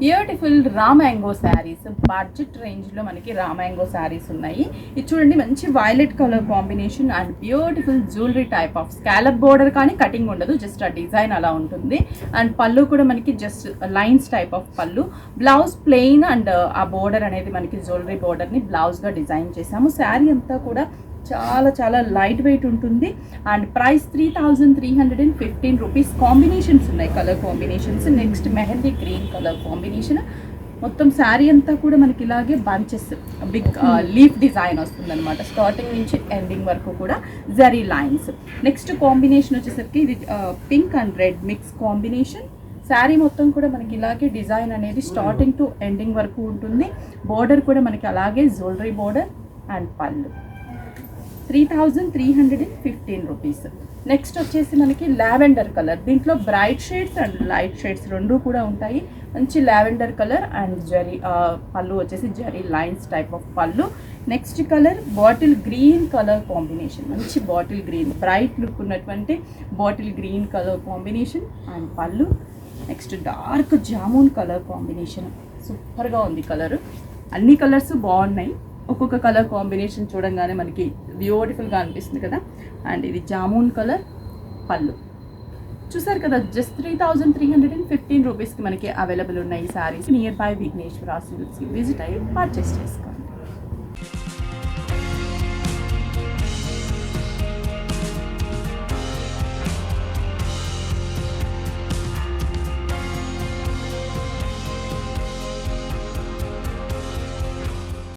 Beautiful raw mango saris budget రేంజ్లో మనకి raw mango saris ఉన్నాయి. ఇది చూడండి, మంచి violet colour combination and beautiful jewellery type of scallop border, కానీ కటింగ్ ఉండదు, జస్ట్ ఆ డిజైన్ అలా ఉంటుంది. అండ్ పళ్ళు కూడా మనకి జస్ట్ లైన్స్ టైప్ ఆఫ్ పళ్ళు. బ్లౌజ్ ప్లెయిన్ అండ్ ఆ బోర్డర్ అనేది మనకి జ్యువెలరీ బోర్డర్ని బ్లౌజ్గా డిజైన్ చేసాము. శారీ అంతా కూడా చాలా చాలా లైట్ వెయిట్ ఉంటుంది. And price 3315 rupees. కాంబినేషన్స్ ఉన్నాయి, colour combinations. Next mehndi green colour combination. మొత్తం శారీ అంతా కూడా మనకి ఇలాగే బంచెస్ బిగ్ లీఫ్ డిజైన్ వస్తుంది అనమాట. స్టార్టింగ్ నుంచి ఎండింగ్ వరకు కూడా జరీ లైన్స్. నెక్స్ట్ కాంబినేషన్ వచ్చేసరికి ఇది pink and red mix combination. Sari మొత్తం కూడా మనకి ఇలాగే డిజైన్ అనేది స్టార్టింగ్ టు ఎండింగ్ వరకు ఉంటుంది. బోర్డర్ కూడా మనకి అలాగే జ్యువెలరీ బోర్డర్ అండ్ పళ్ళు. 3315 రూపీస్. నెక్స్ట్ వచ్చేసి మనకి లావెండర్ కలర్. దీంట్లో bright shades and light shades రెండు కూడా ఉంటాయి. మంచి lavender colour and zari pallu వచ్చేసి zari lines type of pallu. Next colour bottle green colour combination. మంచి బాటిల్ గ్రీన్, బ్రైట్ లుక్ ఉన్నటువంటి bottle green colour combination and pallu. Next dark jamun colour combination. సూపర్గా ఉంది కలర్. అన్ని కలర్స్ బాగున్నాయి. ఒక్కొక్క కలర్ కాంబినేషన్ చూడంగానే మనకి బ్యూటిఫుల్గా అనిపిస్తుంది కదా. అండ్ ఇది జామున్ కలర్ పళ్ళు. చూసారు కదా, జస్ట్ 3315 రూపీస్కి మనకి అవైలబుల్ ఉన్నాయి ఈ శారీస్. నియర్ బై విఘ్నేశ్వర సిల్క్స్కి విజిట్ అయ్యి పర్చేస్ చేసుకోండి.